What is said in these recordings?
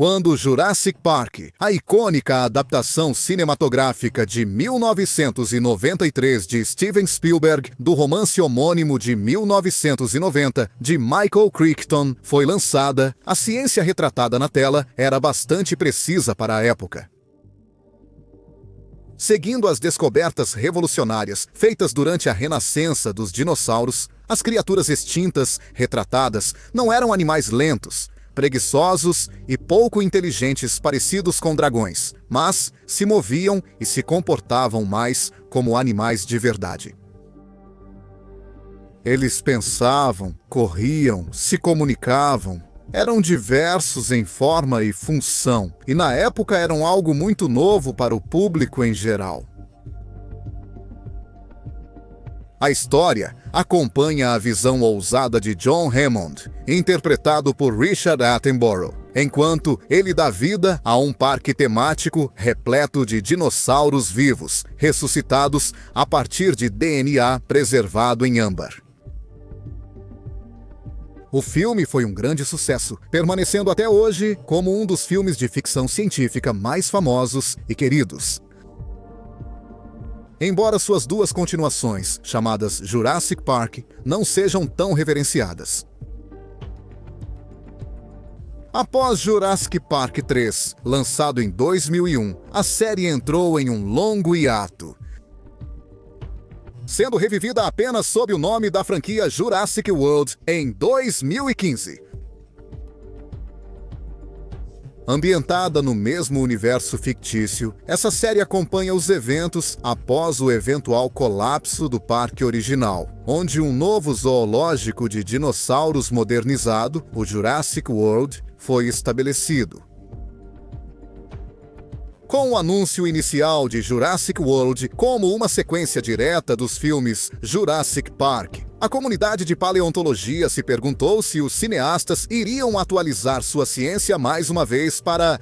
quando Jurassic Park, a icônica adaptação cinematográfica de 1993 de Steven Spielberg do romance homônimo de 1990 de Michael Crichton, foi lançada, a ciência retratada na tela era bastante precisa para a época. Seguindo as descobertas revolucionárias feitas durante a renascença dos dinossauros, as criaturas extintas retratadas não eram animais lentos, preguiçosos e pouco inteligentes parecidos com dragões, mas se moviam e se comportavam mais como animais de verdade. Eles pensavam, corriam, se comunicavam, eram diversos em forma e função, e na época eram algo muito novo para o público em geral. A história acompanha a visão ousada de John Hammond, interpretado por Richard Attenborough, enquanto ele dá vida a um parque temático repleto de dinossauros vivos, ressuscitados a partir de DNA preservado em âmbar. O filme foi um grande sucesso, permanecendo até hoje como um dos filmes de ficção científica mais famosos e queridos. Embora suas duas continuações, chamadas Jurassic Park, não sejam tão reverenciadas. Após Jurassic Park 3, lançado em 2001, a série entrou em um longo hiato, sendo revivida apenas sob o nome da franquia Jurassic World em 2015. Ambientada no mesmo universo fictício, essa série acompanha os eventos após o eventual colapso do parque original, onde um novo zoológico de dinossauros modernizado, o Jurassic World, foi estabelecido. Com o anúncio inicial de Jurassic World como uma sequência direta dos filmes Jurassic Park, a comunidade de paleontologia se perguntou se os cineastas iriam atualizar sua ciência mais uma vez para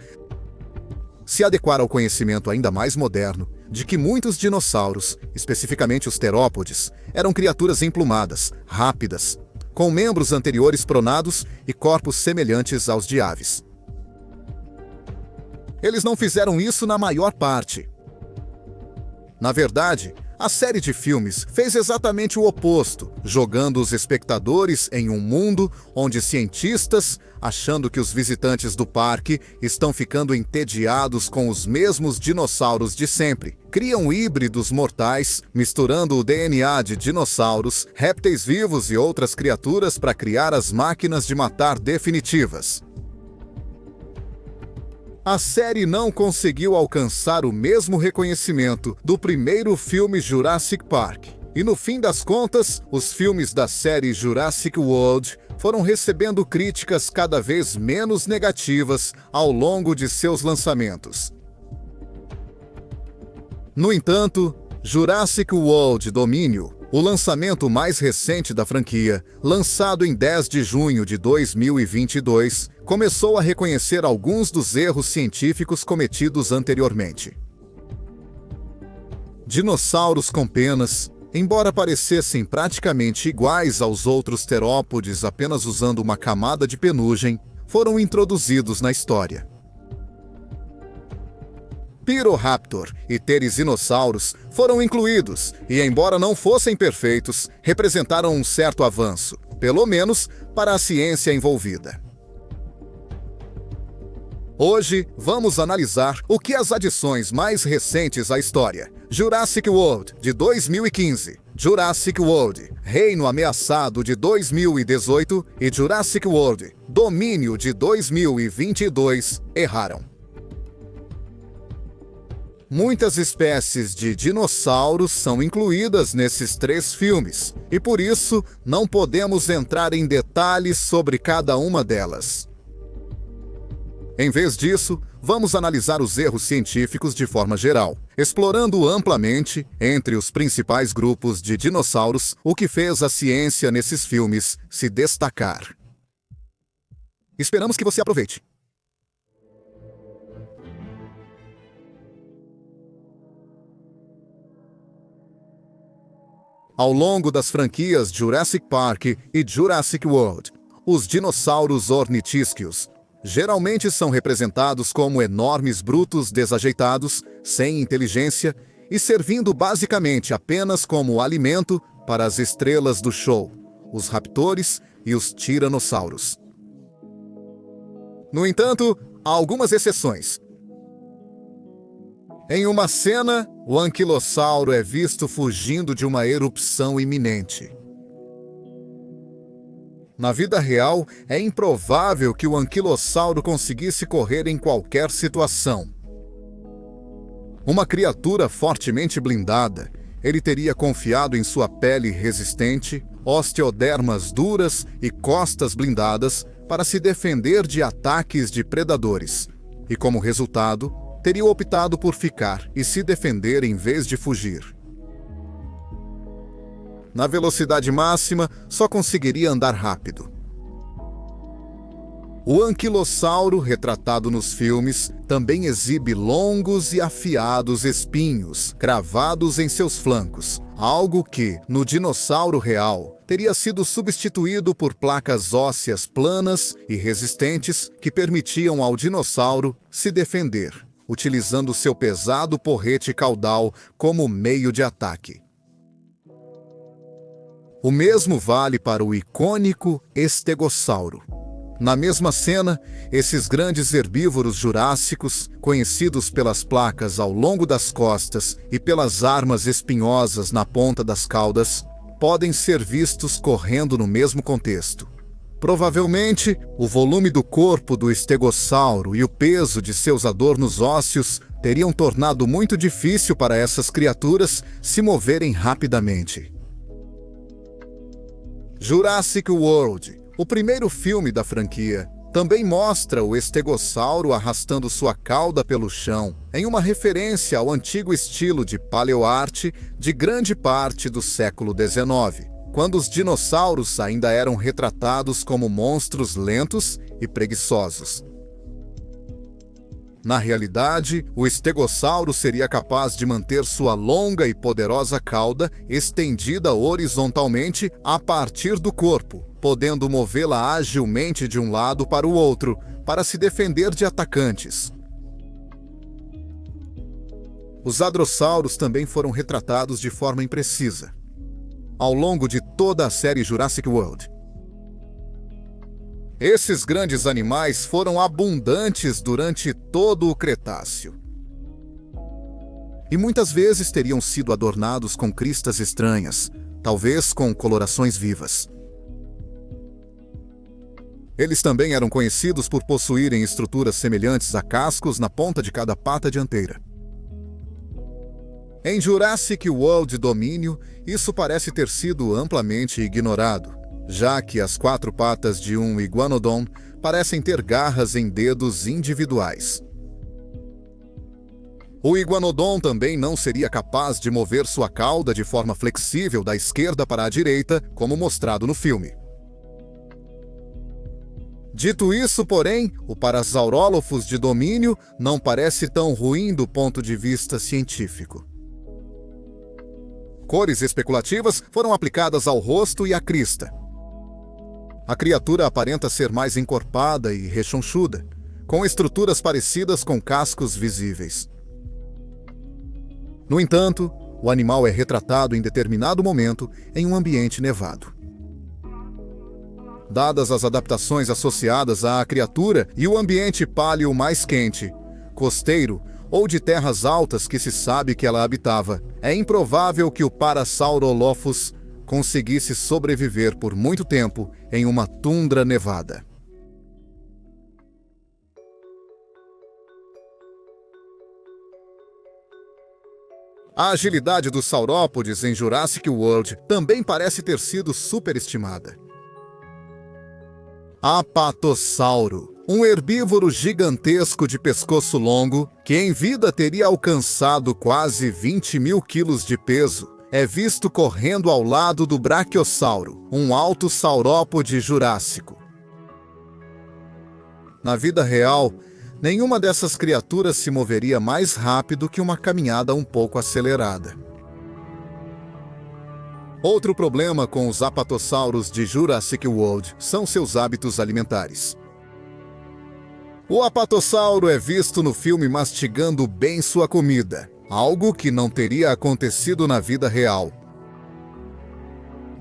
se adequar ao conhecimento ainda mais moderno de que muitos dinossauros, especificamente os terópodes, eram criaturas emplumadas, rápidas, com membros anteriores pronados e corpos semelhantes aos de aves. Eles não fizeram isso na maior parte. Na verdade, a série de filmes fez exatamente o oposto, jogando os espectadores em um mundo onde cientistas, achando que os visitantes do parque estão ficando entediados com os mesmos dinossauros de sempre, criam híbridos mortais, misturando o DNA de dinossauros, répteis vivos e outras criaturas para criar as máquinas de matar definitivas. A série não conseguiu alcançar o mesmo reconhecimento do primeiro filme Jurassic Park. E no fim das contas, os filmes da série Jurassic World foram recebendo críticas cada vez menos negativas ao longo de seus lançamentos. No entanto, Jurassic World Domínio, o lançamento mais recente da franquia, lançado em 10 de junho de 2022, começou a reconhecer alguns dos erros científicos cometidos anteriormente. Dinossauros com penas, embora parecessem praticamente iguais aos outros terópodes apenas usando uma camada de penugem, foram introduzidos na história. Pyroraptor e Therizinossauros foram incluídos e, embora não fossem perfeitos, representaram um certo avanço, pelo menos para a ciência envolvida. Hoje, vamos analisar o que as adições mais recentes à história, Jurassic World, de 2015, Jurassic World, Reino Ameaçado, de 2018 e Jurassic World, Domínio, de 2022, erraram. Muitas espécies de dinossauros são incluídas nesses 3 filmes, e por isso não podemos entrar em detalhes sobre cada uma delas. Em vez disso, vamos analisar os erros científicos de forma geral, explorando amplamente, entre os principais grupos de dinossauros, o que fez a ciência nesses filmes se destacar. Esperamos que você aproveite. Ao longo das franquias Jurassic Park e Jurassic World, os dinossauros ornitisquios, Geralmente são representados como enormes brutos desajeitados, sem inteligência e servindo basicamente apenas como alimento para as estrelas do show, os raptores e os tiranossauros. No entanto, há algumas exceções. Em uma cena, o anquilossauro é visto fugindo de uma erupção iminente. Na vida real, é improvável que o anquilossauro conseguisse correr em qualquer situação. Uma criatura fortemente blindada, ele teria confiado em sua pele resistente, osteodermas duras e costas blindadas para se defender de ataques de predadores, e como resultado, teria optado por ficar e se defender em vez de fugir. Na velocidade máxima, só conseguiria andar rápido. O anquilossauro, retratado nos filmes, também exibe longos e afiados espinhos, cravados em seus flancos, algo que, no dinossauro real, teria sido substituído por placas ósseas planas e resistentes que permitiam ao dinossauro se defender, utilizando seu pesado porrete caudal como meio de ataque. O mesmo vale para o icônico estegossauro. Na mesma cena, esses grandes herbívoros jurássicos, conhecidos pelas placas ao longo das costas e pelas armas espinhosas na ponta das caudas, podem ser vistos correndo no mesmo contexto. Provavelmente, o volume do corpo do estegossauro e o peso de seus adornos ósseos teriam tornado muito difícil para essas criaturas se moverem rapidamente. Jurassic World, o primeiro filme da franquia, também mostra o estegossauro arrastando sua cauda pelo chão, em uma referência ao antigo estilo de paleoarte de grande parte do século XIX, quando os dinossauros ainda eram retratados como monstros lentos e preguiçosos. Na realidade, o estegossauro seria capaz de manter sua longa e poderosa cauda estendida horizontalmente a partir do corpo, podendo movê-la agilmente de um lado para o outro, para se defender de atacantes. Os hadrossauros também foram retratados de forma imprecisa, ao longo de toda a série Jurassic World. Esses grandes animais foram abundantes durante todo o Cretáceo. E muitas vezes teriam sido adornados com cristas estranhas, talvez com colorações vivas. Eles também eram conhecidos por possuírem estruturas semelhantes a cascos na ponta de cada pata dianteira. Em Jurassic World Domínio, isso parece ter sido amplamente ignorado, já que as 4 patas de um iguanodon parecem ter garras em dedos individuais. O iguanodon também não seria capaz de mover sua cauda de forma flexível da esquerda para a direita, como mostrado no filme. Dito isso, porém, o Parasaurolophus de Domínio não parece tão ruim do ponto de vista científico. Cores especulativas foram aplicadas ao rosto e à crista. A criatura aparenta ser mais encorpada e rechonchuda, com estruturas parecidas com cascos visíveis. No entanto, o animal é retratado em determinado momento em um ambiente nevado. Dadas as adaptações associadas à criatura e o ambiente páleo mais quente, costeiro ou de terras altas que se sabe que ela habitava, é improvável que o Parasaurolophus conseguisse sobreviver por muito tempo em uma tundra nevada. A agilidade dos saurópodes em Jurassic World também parece ter sido superestimada. Apatossauro, um herbívoro gigantesco de pescoço longo, que em vida teria alcançado quase 20 mil quilos de peso, é visto correndo ao lado do Brachiosauro, um alto saurópode jurássico. Na vida real, nenhuma dessas criaturas se moveria mais rápido que uma caminhada um pouco acelerada. Outro problema com os apatossauros de Jurassic World são seus hábitos alimentares. O apatossauro é visto no filme mastigando bem sua comida, algo que não teria acontecido na vida real.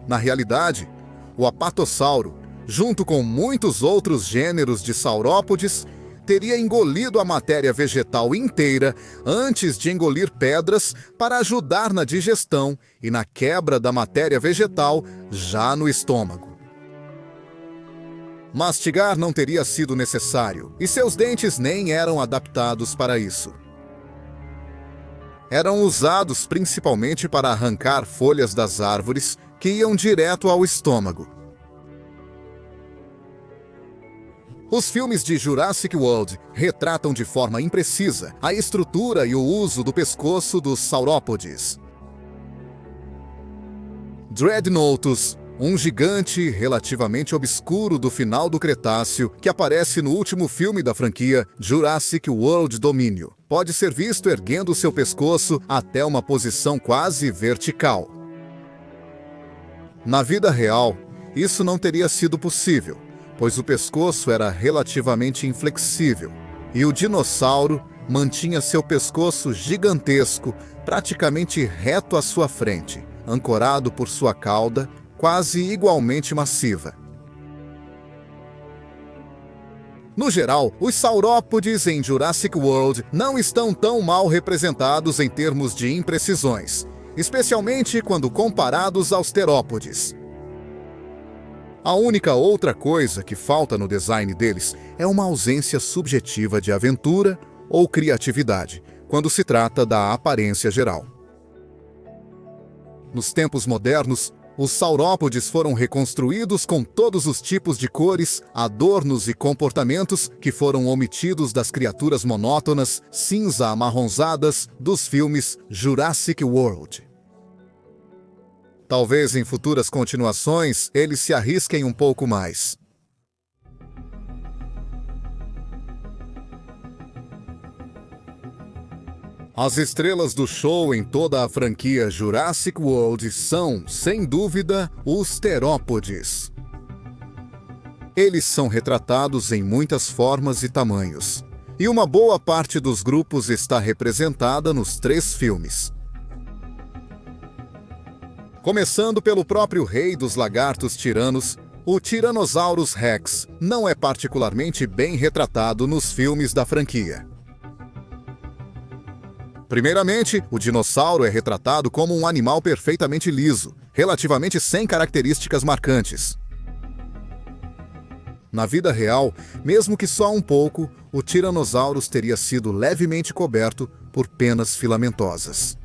Na realidade, o apatossauro, junto com muitos outros gêneros de saurópodes, teria engolido a matéria vegetal inteira antes de engolir pedras para ajudar na digestão e na quebra da matéria vegetal já no estômago. Mastigar não teria sido necessário, e seus dentes nem eram adaptados para isso. Eram usados principalmente para arrancar folhas das árvores que iam direto ao estômago. Os filmes de Jurassic World retratam de forma imprecisa a estrutura e o uso do pescoço dos saurópodes. Dreadnoughtus, um gigante relativamente obscuro do final do Cretáceo que aparece no último filme da franquia, Jurassic World Domínio, pode ser visto erguendo seu pescoço até uma posição quase vertical. Na vida real, isso não teria sido possível, pois o pescoço era relativamente inflexível, e o dinossauro mantinha seu pescoço gigantesco praticamente reto à sua frente, ancorado por sua cauda, quase igualmente massiva. No geral, os saurópodes em Jurassic World não estão tão mal representados em termos de imprecisões, especialmente quando comparados aos terópodes. A única outra coisa que falta no design deles é uma ausência subjetiva de aventura ou criatividade, quando se trata da aparência geral. Nos tempos modernos, os saurópodes foram reconstruídos com todos os tipos de cores, adornos e comportamentos que foram omitidos das criaturas monótonas, cinza-amarronzadas dos filmes Jurassic World. Talvez em futuras continuações eles se arrisquem um pouco mais. As estrelas do show em toda a franquia Jurassic World são, sem dúvida, os terópodes. Eles são retratados em muitas formas e tamanhos, e uma boa parte dos grupos está representada nos 3 filmes. Começando pelo próprio rei dos lagartos tiranos, o Tyrannosaurus Rex não é particularmente bem retratado nos filmes da franquia. Primeiramente, o dinossauro é retratado como um animal perfeitamente liso, relativamente sem características marcantes. Na vida real, mesmo que só um pouco, o Tyrannosaurus teria sido levemente coberto por penas filamentosas.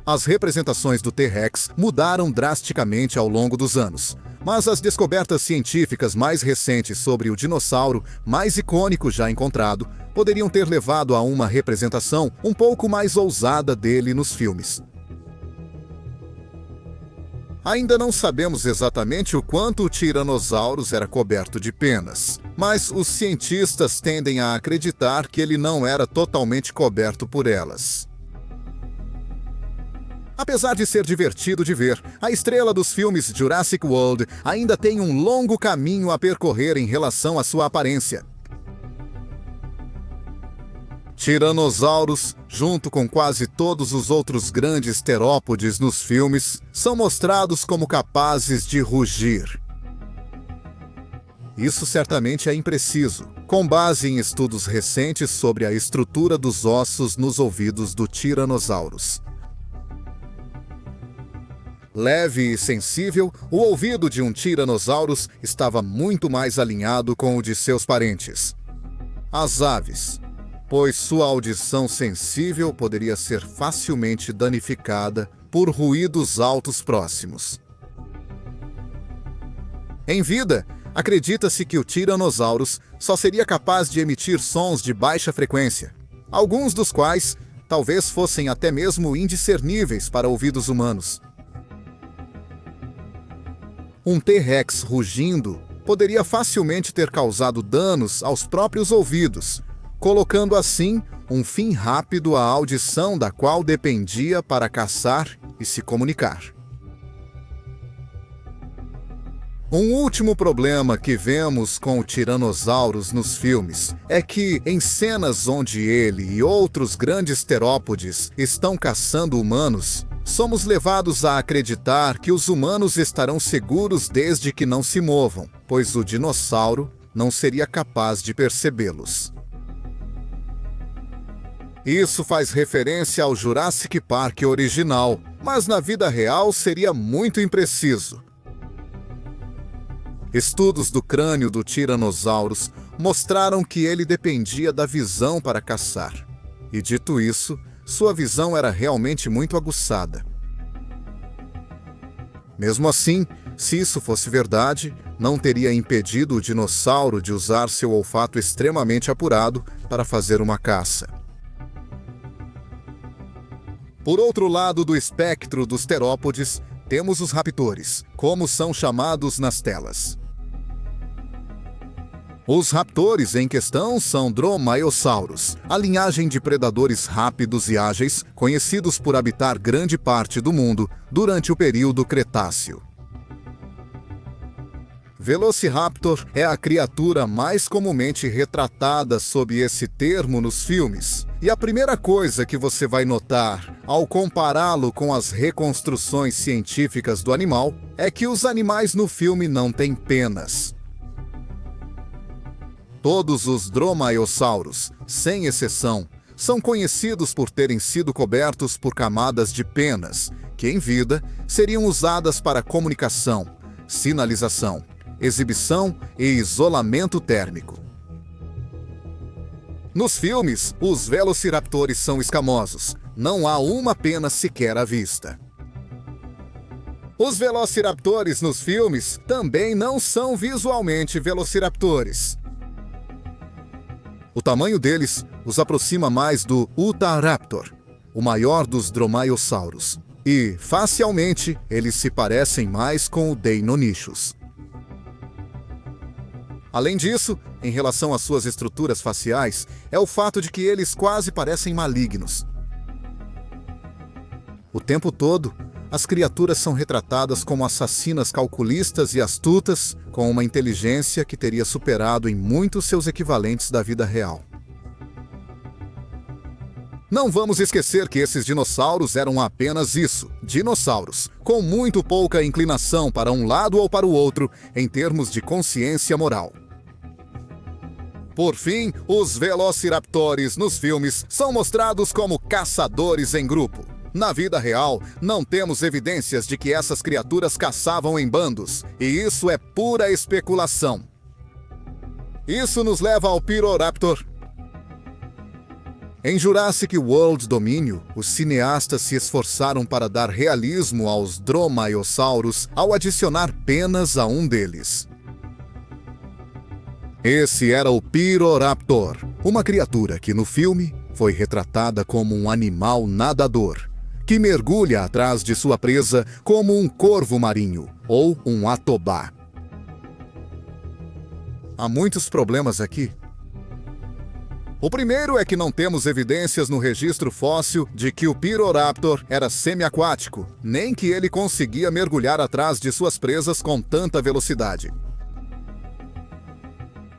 As representações do T-Rex mudaram drasticamente ao longo dos anos, mas as descobertas científicas mais recentes sobre o dinossauro mais icônico já encontrado poderiam ter levado a uma representação um pouco mais ousada dele nos filmes. Ainda não sabemos exatamente o quanto o Tyrannosaurus era coberto de penas, mas os cientistas tendem a acreditar que ele não era totalmente coberto por elas. Apesar de ser divertido de ver, a estrela dos filmes Jurassic World ainda tem um longo caminho a percorrer em relação à sua aparência. Tiranossauros, junto com quase todos os outros grandes terópodes nos filmes, são mostrados como capazes de rugir. Isso certamente é impreciso, com base em estudos recentes sobre a estrutura dos ossos nos ouvidos do Tyrannosaurus. Leve e sensível, o ouvido de um Tyrannosaurus estava muito mais alinhado com o de seus parentes, as aves, pois sua audição sensível poderia ser facilmente danificada por ruídos altos próximos. Em vida, acredita-se que o Tyrannosaurus só seria capaz de emitir sons de baixa frequência, alguns dos quais talvez fossem até mesmo indiscerníveis para ouvidos humanos. Um T-Rex rugindo poderia facilmente ter causado danos aos próprios ouvidos, colocando assim um fim rápido à audição da qual dependia para caçar e se comunicar. Um último problema que vemos com o Tiranossauros nos filmes é que, em cenas onde ele e outros grandes terópodes estão caçando humanos, somos levados a acreditar que os humanos estarão seguros desde que não se movam, pois o dinossauro não seria capaz de percebê-los. Isso faz referência ao Jurassic Park original, mas na vida real seria muito impreciso. Estudos do crânio do Tiranossauros mostraram que ele dependia da visão para caçar. E dito isso, sua visão era realmente muito aguçada. Mesmo assim, se isso fosse verdade, não teria impedido o dinossauro de usar seu olfato extremamente apurado para fazer uma caça. Por outro lado do espectro dos terópodes, temos os raptores, como são chamados nas telas. Os raptores em questão são dromaeossauros, a linhagem de predadores rápidos e ágeis, conhecidos por habitar grande parte do mundo durante o período Cretáceo. Velociraptor é a criatura mais comumente retratada sob esse termo nos filmes. E a primeira coisa que você vai notar ao compará-lo com as reconstruções científicas do animal é que os animais no filme não têm penas. Todos os dromaeossauros, sem exceção, são conhecidos por terem sido cobertos por camadas de penas, que em vida seriam usadas para comunicação, sinalização, exibição e isolamento térmico. Nos filmes, os velociraptores são escamosos, não há uma pena sequer à vista. Os velociraptores nos filmes também não são visualmente velociraptores. O tamanho deles os aproxima mais do Utahraptor, o maior dos dromaeossauros, e, facialmente, eles se parecem mais com o Deinonychus. Além disso, em relação às suas estruturas faciais, é o fato de que eles quase parecem malignos. O tempo todo, as criaturas são retratadas como assassinas calculistas e astutas, com uma inteligência que teria superado em muito seus equivalentes da vida real. Não vamos esquecer que esses dinossauros eram apenas isso, dinossauros, com muito pouca inclinação para um lado ou para o outro em termos de consciência moral. Por fim, os velociraptores nos filmes são mostrados como caçadores em grupo. Na vida real, não temos evidências de que essas criaturas caçavam em bandos, e isso é pura especulação. Isso nos leva ao Pyroraptor. Em Jurassic World Domínio, os cineastas se esforçaram para dar realismo aos dromaeossauros ao adicionar penas a um deles. Esse era o Pyroraptor, uma criatura que no filme foi retratada como um animal nadador, que mergulha atrás de sua presa como um corvo marinho ou um atobá. Há muitos problemas aqui. O primeiro é que não temos evidências no registro fóssil de que o Pyroraptor era semiaquático, nem que ele conseguia mergulhar atrás de suas presas com tanta velocidade.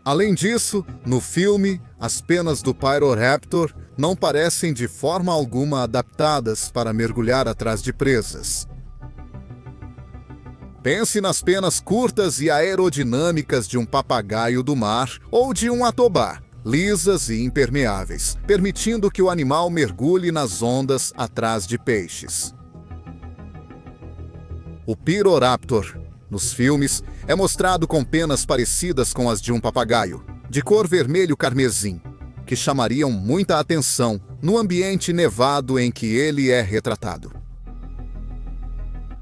Além disso, no filme, as penas do Pyroraptor não parecem de forma alguma adaptadas para mergulhar atrás de presas. Pense nas penas curtas e aerodinâmicas de um papagaio do mar ou de um atobá, lisas e impermeáveis, permitindo que o animal mergulhe nas ondas atrás de peixes. O Pyroraptor, nos filmes, é mostrado com penas parecidas com as de um papagaio, de cor vermelho carmesim, que chamariam muita atenção no ambiente nevado em que ele é retratado.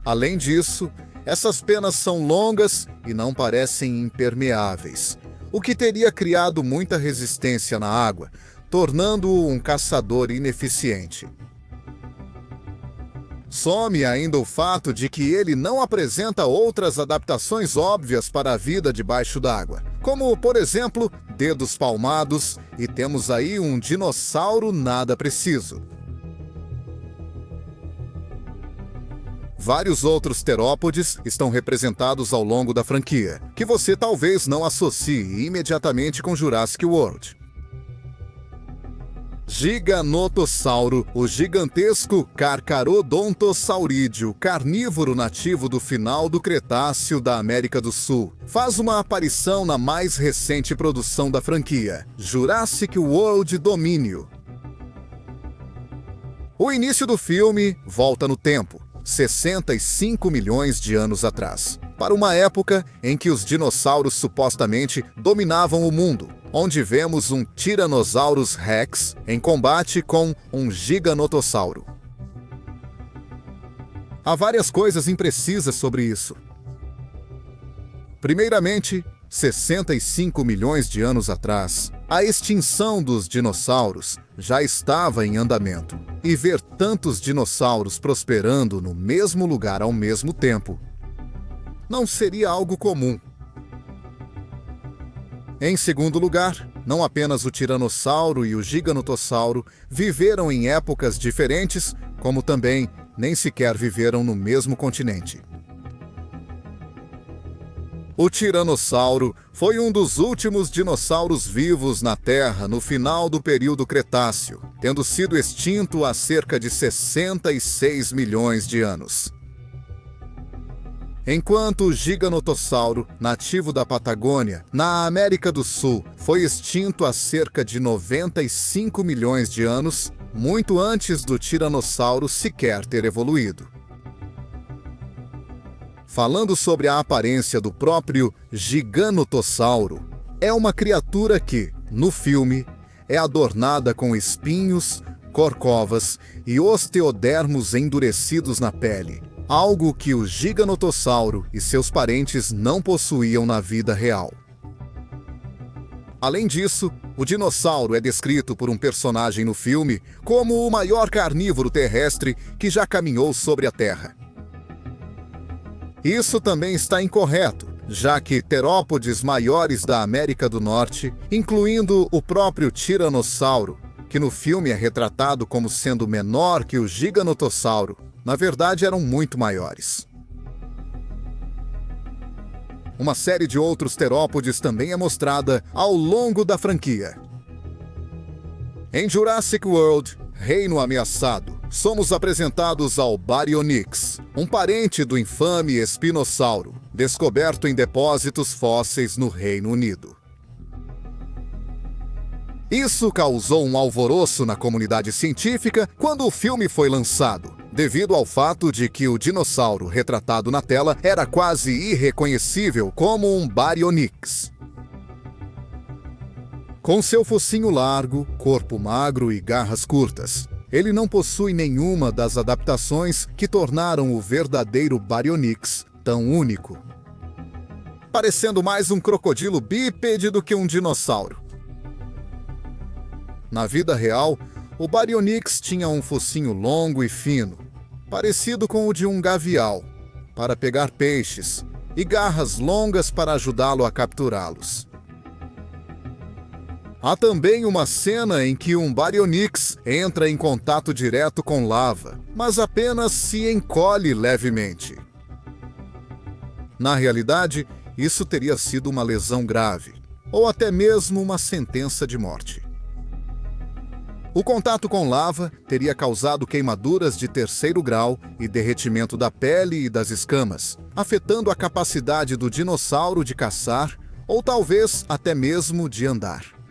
Além disso, essas penas são longas e não parecem impermeáveis, o que teria criado muita resistência na água, tornando-o um caçador ineficiente. Some ainda o fato de que ele não apresenta outras adaptações óbvias para a vida debaixo d'água, como, por exemplo, dedos palmados, e temos aí um dinossauro nada preciso. Vários outros terópodes estão representados ao longo da franquia, que você talvez não associe imediatamente com Jurassic World. Giganotossauro, o gigantesco Carcharodontosaurídeo, carnívoro nativo do final do Cretáceo da América do Sul, faz uma aparição na mais recente produção da franquia, Jurassic World Domínio. O início do filme volta no tempo, 65 milhões de anos atrás, para uma época em que os dinossauros supostamente dominavam o mundo, onde vemos um Tyrannosaurus Rex em combate com um Giganotossauro. Há várias coisas imprecisas sobre isso. Primeiramente, 65 milhões de anos atrás, a extinção dos dinossauros já estava em andamento, e ver tantos dinossauros prosperando no mesmo lugar ao mesmo tempo não seria algo comum. Em segundo lugar, não apenas o Tiranossauro e o Giganotossauro viveram em épocas diferentes, como também nem sequer viveram no mesmo continente. O Tiranossauro foi um dos últimos dinossauros vivos na Terra no final do período Cretáceo, tendo sido extinto há cerca de 66 milhões de anos. Enquanto o Giganotossauro, nativo da Patagônia, na América do Sul, foi extinto há cerca de 95 milhões de anos, muito antes do Tiranossauro sequer ter evoluído. Falando sobre a aparência do próprio Giganotossauro, é uma criatura que, no filme, é adornada com espinhos, corcovas e osteodermos endurecidos na pele, algo que o Giganotossauro e seus parentes não possuíam na vida real. Além disso, o dinossauro é descrito por um personagem no filme como o maior carnívoro terrestre que já caminhou sobre a Terra. Isso também está incorreto, já que terópodes maiores da América do Norte, incluindo o próprio Tiranossauro, que no filme é retratado como sendo menor que o Giganotossauro, na verdade eram muito maiores. Uma série de outros terópodes também é mostrada ao longo da franquia. Em Jurassic World, Reino Ameaçado, somos apresentados ao Baryonyx, um parente do infame espinossauro, descoberto em depósitos fósseis no Reino Unido. Isso causou um alvoroço na comunidade científica quando o filme foi lançado, devido ao fato de que o dinossauro retratado na tela era quase irreconhecível como um Baryonyx. Com seu focinho largo, corpo magro e garras curtas, ele não possui nenhuma das adaptações que tornaram o verdadeiro Baryonyx tão único, parecendo mais um crocodilo bípede do que um dinossauro. Na vida real, o Baryonyx tinha um focinho longo e fino, parecido com o de um gavial, para pegar peixes, e garras longas para ajudá-lo a capturá-los. Há também uma cena em que um Baryonyx entra em contato direto com lava, mas apenas se encolhe levemente. Na realidade, isso teria sido uma lesão grave, ou até mesmo uma sentença de morte. O contato com lava teria causado queimaduras de terceiro grau e derretimento da pele e das escamas, afetando a capacidade do dinossauro de caçar ou talvez até mesmo de andar.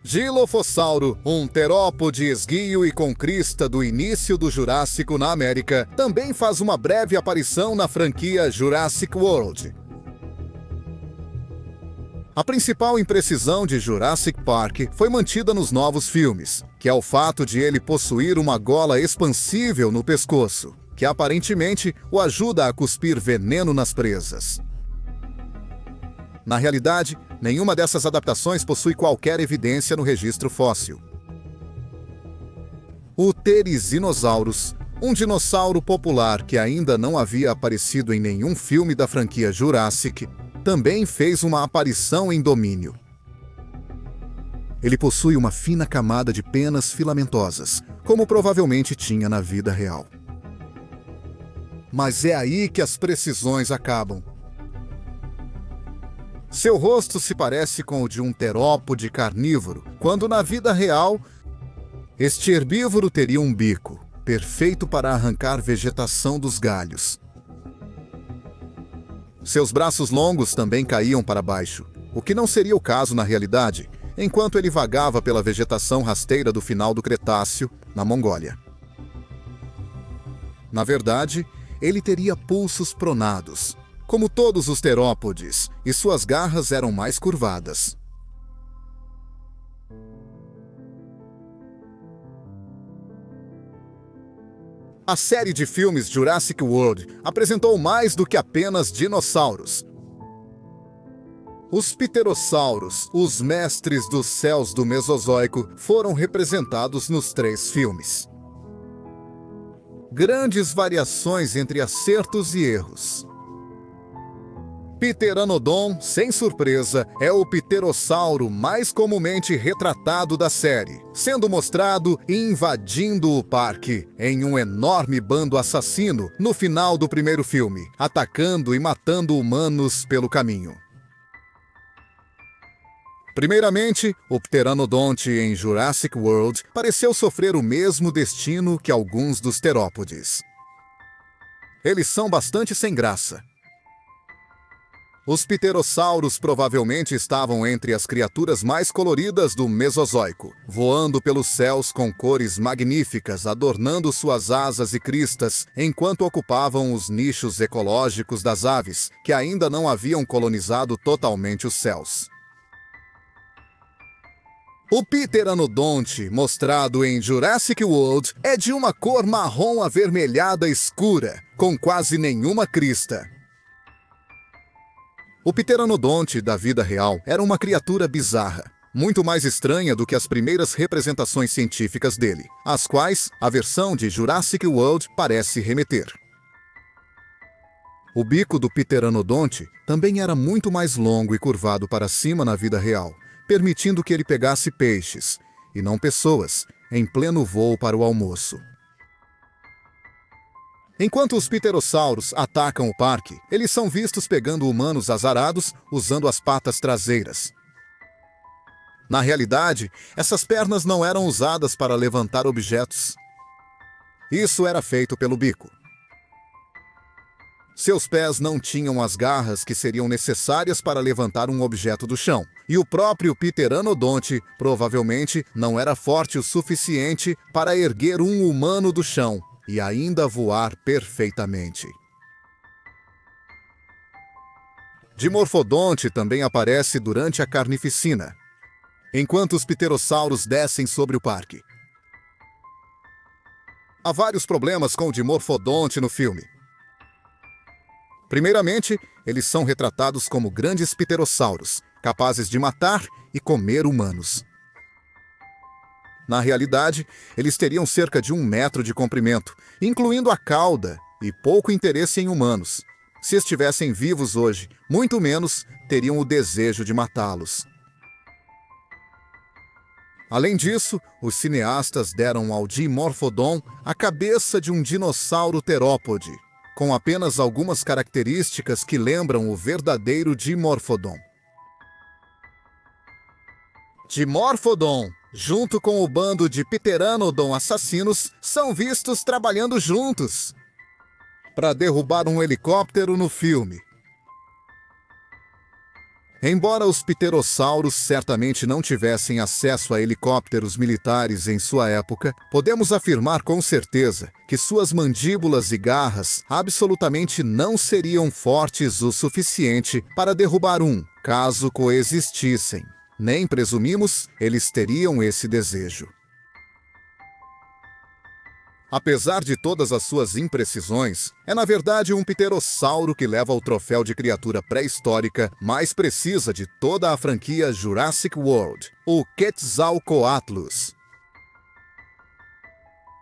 Gilofossauro, um terópode esguio e com crista do início do Jurássico na América, também faz uma breve aparição na franquia Jurassic World. A principal imprecisão de Jurassic Park foi mantida nos novos filmes, que é o fato de ele possuir uma gola expansível no pescoço, que aparentemente o ajuda a cuspir veneno nas presas. Na realidade, nenhuma dessas adaptações possui qualquer evidência no registro fóssil. O Therizinosaurus, um dinossauro popular que ainda não havia aparecido em nenhum filme da franquia Jurassic, também fez uma aparição em Domínio. Ele possui uma fina camada de penas filamentosas, como provavelmente tinha na vida real. Mas é aí que as precisões acabam. Seu rosto se parece com o de um terópode carnívoro, quando na vida real, este herbívoro teria um bico, perfeito para arrancar vegetação dos galhos. Seus braços longos também caíam para baixo, o que não seria o caso na realidade, enquanto ele vagava pela vegetação rasteira do final do Cretáceo, na Mongólia. Na verdade, ele teria pulsos pronados, como todos os terópodes, e suas garras eram mais curvadas. A série de filmes Jurassic World apresentou mais do que apenas dinossauros. Os pterossauros, os mestres dos céus do Mesozoico, foram representados nos 3 filmes. Grandes variações entre acertos e erros. Pteranodon, sem surpresa, é o pterossauro mais comumente retratado da série, sendo mostrado invadindo o parque em um enorme bando assassino no final do primeiro filme, atacando e matando humanos pelo caminho. Primeiramente, o pteranodonte em Jurassic World pareceu sofrer o mesmo destino que alguns dos terópodes. Eles são bastante sem graça. Os pterossauros provavelmente estavam entre as criaturas mais coloridas do Mesozoico, voando pelos céus com cores magníficas, adornando suas asas e cristas, enquanto ocupavam os nichos ecológicos das aves, que ainda não haviam colonizado totalmente os céus. O pteranodonte, mostrado em Jurassic World, é de uma cor marrom avermelhada escura, com quase nenhuma crista. O pteranodonte da vida real era uma criatura bizarra, muito mais estranha do que as primeiras representações científicas dele, às quais a versão de Jurassic World parece remeter. O bico do pteranodonte também era muito mais longo e curvado para cima na vida real, permitindo que ele pegasse peixes, e não pessoas, em pleno voo para o almoço. Enquanto os pterossauros atacam o parque, eles são vistos pegando humanos azarados usando as patas traseiras. Na realidade, essas pernas não eram usadas para levantar objetos. Isso era feito pelo bico. Seus pés não tinham as garras que seriam necessárias para levantar um objeto do chão, e o próprio pteranodonte provavelmente não era forte o suficiente para erguer um humano do chão e ainda voar perfeitamente. Dimorfodonte também aparece durante a carnificina, enquanto os pterossauros descem sobre o parque. Há vários problemas com o Dimorfodonte no filme. Primeiramente, eles são retratados como grandes pterossauros, capazes de matar e comer humanos. Na realidade, eles teriam cerca de 1 metro de comprimento, incluindo a cauda, e pouco interesse em humanos. Se estivessem vivos hoje, muito menos teriam o desejo de matá-los. Além disso, os cineastas deram ao Dimorphodon a cabeça de um dinossauro terópode, com apenas algumas características que lembram o verdadeiro Dimorphodon. Dimorphodon, junto com o bando de Pteranodon assassinos, são vistos trabalhando juntos para derrubar um helicóptero no filme. Embora os pterossauros certamente não tivessem acesso a helicópteros militares em sua época, podemos afirmar com certeza que suas mandíbulas e garras absolutamente não seriam fortes o suficiente para derrubar um, caso coexistissem. Nem presumimos eles teriam esse desejo. Apesar de todas as suas imprecisões, é na verdade um pterossauro que leva o troféu de criatura pré-histórica mais precisa de toda a franquia Jurassic World, o Quetzalcoatlus.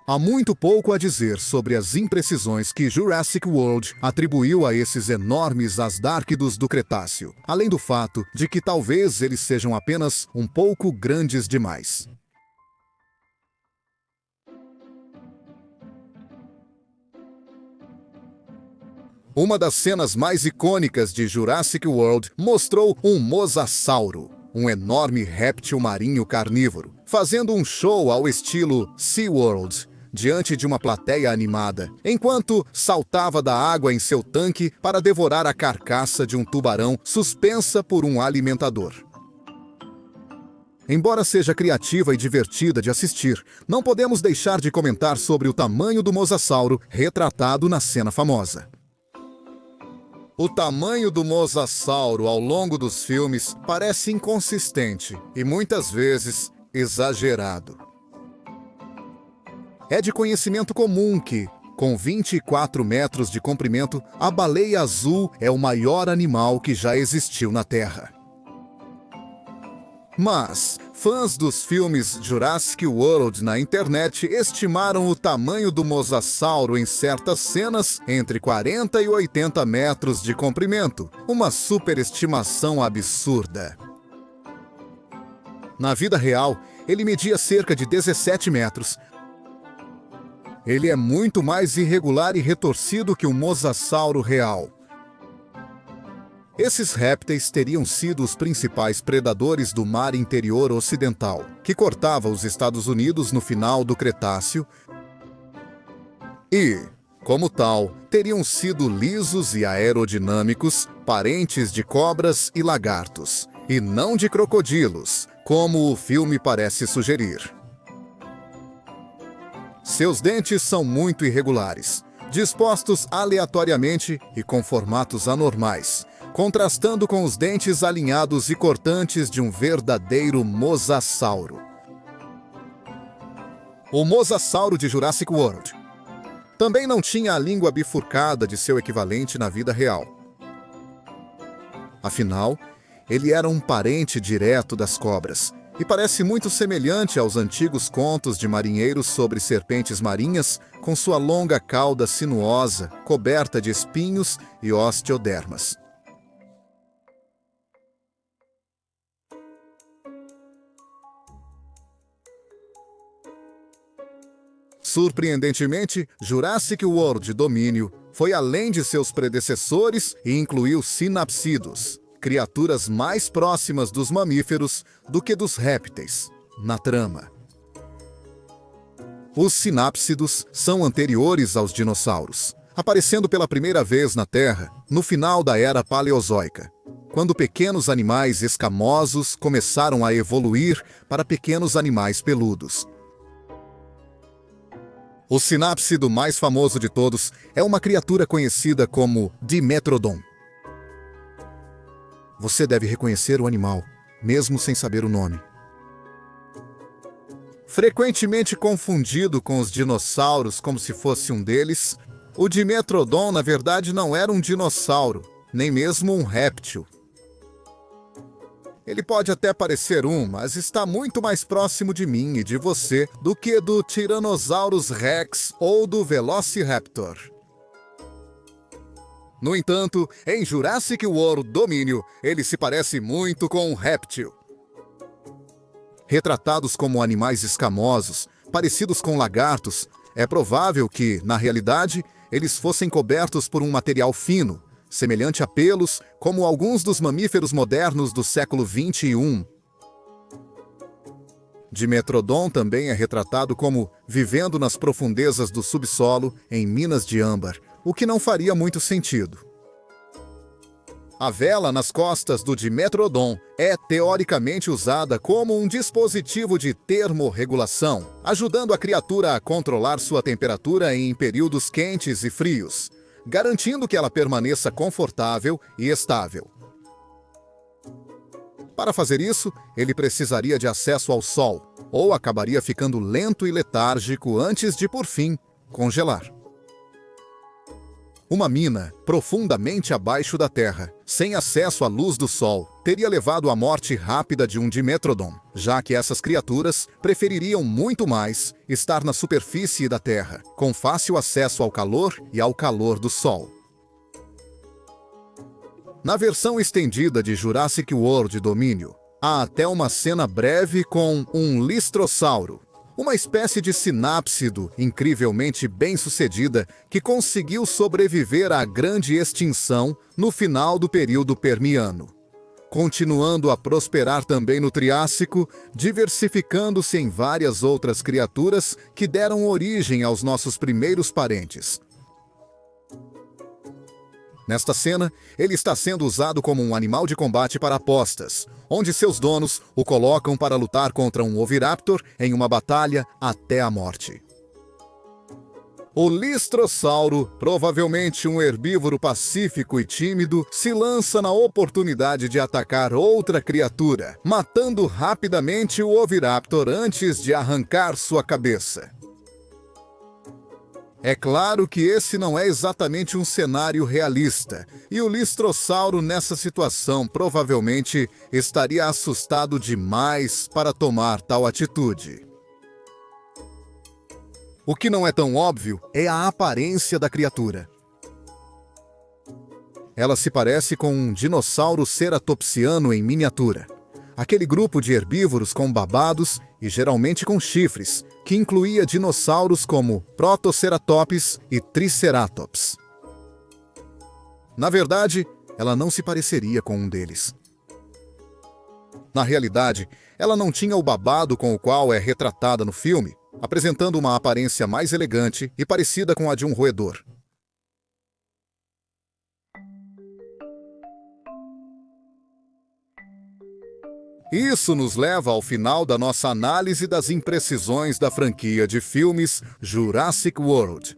Há muito pouco a dizer sobre as imprecisões que Jurassic World atribuiu a esses enormes asdárquidos do Cretáceo, além do fato de que talvez eles sejam apenas um pouco grandes demais. Uma das cenas mais icônicas de Jurassic World mostrou um mosasauro, um enorme réptil marinho carnívoro, fazendo um show ao estilo SeaWorld, diante de uma plateia animada, enquanto saltava da água em seu tanque para devorar a carcaça de um tubarão suspensa por um alimentador. Embora seja criativa e divertida de assistir, não podemos deixar de comentar sobre o tamanho do mosasauro retratado na cena famosa. O tamanho do mosasauro ao longo dos filmes parece inconsistente e muitas vezes exagerado. É de conhecimento comum que, com 24 metros de comprimento, a baleia azul é o maior animal que já existiu na Terra. Mas fãs dos filmes Jurassic World na internet estimaram o tamanho do mosasauro em certas cenas entre 40 e 80 metros de comprimento, uma superestimação absurda. Na vida real, ele media cerca de 17 metros. Ele é muito mais irregular e retorcido que o mosasauro real. Esses répteis teriam sido os principais predadores do mar interior ocidental, que cortava os Estados Unidos no final do Cretáceo e, como tal, teriam sido lisos e aerodinâmicos, parentes de cobras e lagartos, e não de crocodilos, como o filme parece sugerir. Seus dentes são muito irregulares, dispostos aleatoriamente e com formatos anormais, contrastando com os dentes alinhados e cortantes de um verdadeiro mosasauro. O mosasauro de Jurassic World também não tinha a língua bifurcada de seu equivalente na vida real. Afinal, ele era um parente direto das cobras e parece muito semelhante aos antigos contos de marinheiros sobre serpentes marinhas com sua longa cauda sinuosa, coberta de espinhos e osteodermas. Surpreendentemente, Jurassic World Domínio foi além de seus predecessores e incluiu sinapsidos, criaturas mais próximas dos mamíferos do que dos répteis, na trama. Os sinápsidos são anteriores aos dinossauros, aparecendo pela primeira vez na Terra no final da Era Paleozoica, quando pequenos animais escamosos começaram a evoluir para pequenos animais peludos. O sinápsido mais famoso de todos é uma criatura conhecida como Dimetrodon. Você deve reconhecer o animal, mesmo sem saber o nome. Frequentemente confundido com os dinossauros como se fosse um deles, o Dimetrodon, na verdade, não era um dinossauro, nem mesmo um réptil. Ele pode até parecer mas está muito mais próximo de mim e de você do que do Tyrannosaurus Rex ou do Velociraptor. No entanto, em Jurassic World Domínio, ele se parece muito com um réptil. Retratados como animais escamosos, parecidos com lagartos, é provável que, na realidade, eles fossem cobertos por um material fino, semelhante a pelos, como alguns dos mamíferos modernos do século XXI. Dimetrodon também é retratado como vivendo nas profundezas do subsolo em minas de âmbar, o que não faria muito sentido. A vela nas costas do Dimetrodon é teoricamente usada como um dispositivo de termorregulação, ajudando a criatura a controlar sua temperatura em períodos quentes e frios, garantindo que ela permaneça confortável e estável. Para fazer isso, ele precisaria de acesso ao sol, ou acabaria ficando lento e letárgico antes de, por fim, congelar. Uma mina, profundamente abaixo da terra, sem acesso à luz do sol, teria levado à morte rápida de um Dimetrodon, já que essas criaturas prefeririam muito mais estar na superfície da terra, com fácil acesso ao calor e ao calor do sol. Na versão estendida de Jurassic World Domínio, há até uma cena breve com um listrossauro, uma espécie de sinápsido incrivelmente bem-sucedida que conseguiu sobreviver à grande extinção no final do período Permiano, continuando a prosperar também no Triássico, diversificando-se em várias outras criaturas que deram origem aos nossos primeiros parentes. Nesta cena, ele está sendo usado como um animal de combate para apostas, onde seus donos o colocam para lutar contra um oviraptor em uma batalha até a morte. O listrossauro, provavelmente um herbívoro pacífico e tímido, se lança na oportunidade de atacar outra criatura, matando rapidamente o oviraptor antes de arrancar sua cabeça. É claro que esse não é exatamente um cenário realista, e o listrossauro nessa situação provavelmente estaria assustado demais para tomar tal atitude. O que não é tão óbvio é a aparência da criatura. Ela se parece com um dinossauro ceratopsiano em miniatura. Aquele grupo de herbívoros com babados e geralmente com chifres, que incluía dinossauros como Protoceratops e Triceratops. Na verdade, ela não se pareceria com um deles. Na realidade, ela não tinha o babado com o qual é retratada no filme, apresentando uma aparência mais elegante e parecida com a de um roedor. Isso nos leva ao final da nossa análise das imprecisões da franquia de filmes Jurassic World.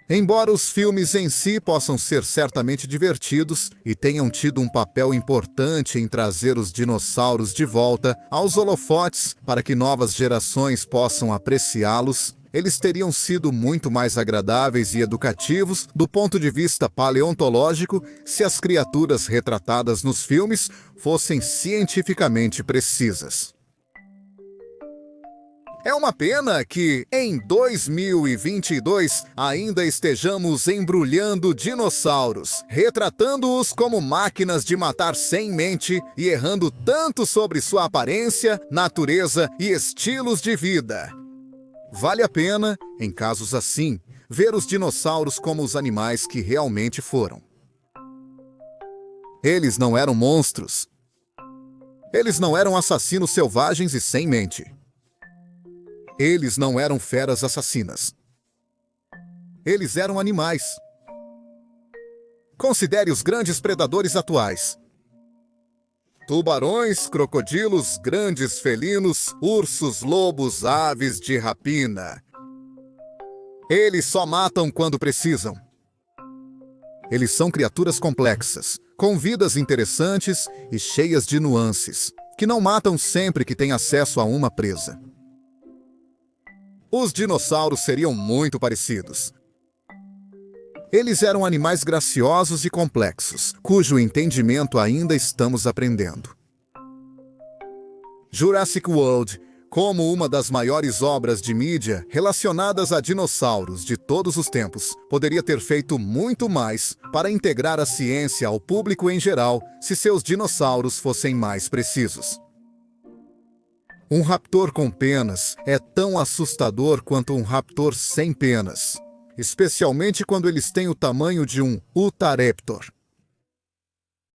Embora os filmes em si possam ser certamente divertidos e tenham tido um papel importante em trazer os dinossauros de volta aos holofotes para que novas gerações possam apreciá-los, eles teriam sido muito mais agradáveis e educativos do ponto de vista paleontológico se as criaturas retratadas nos filmes fossem cientificamente precisas. É uma pena que, em 2022, ainda estejamos embrulhando dinossauros, retratando-os como máquinas de matar sem mente e errando tanto sobre sua aparência, natureza e estilos de vida. Vale a pena, em casos assim, ver os dinossauros como os animais que realmente foram. Eles não eram monstros. Eles não eram assassinos selvagens e sem mente. Eles não eram feras assassinas. Eles eram animais. Considere os grandes predadores atuais. Tubarões, crocodilos, grandes felinos, ursos, lobos, aves de rapina. Eles só matam quando precisam. Eles são criaturas complexas, com vidas interessantes e cheias de nuances, que não matam sempre que têm acesso a uma presa. Os dinossauros seriam muito parecidos. Eles eram animais graciosos e complexos, cujo entendimento ainda estamos aprendendo. Jurassic World, como uma das maiores obras de mídia relacionadas a dinossauros de todos os tempos, poderia ter feito muito mais para integrar a ciência ao público em geral se seus dinossauros fossem mais precisos. Um raptor com penas é tão assustador quanto um raptor sem penas, especialmente quando eles têm o tamanho de um Utahraptor.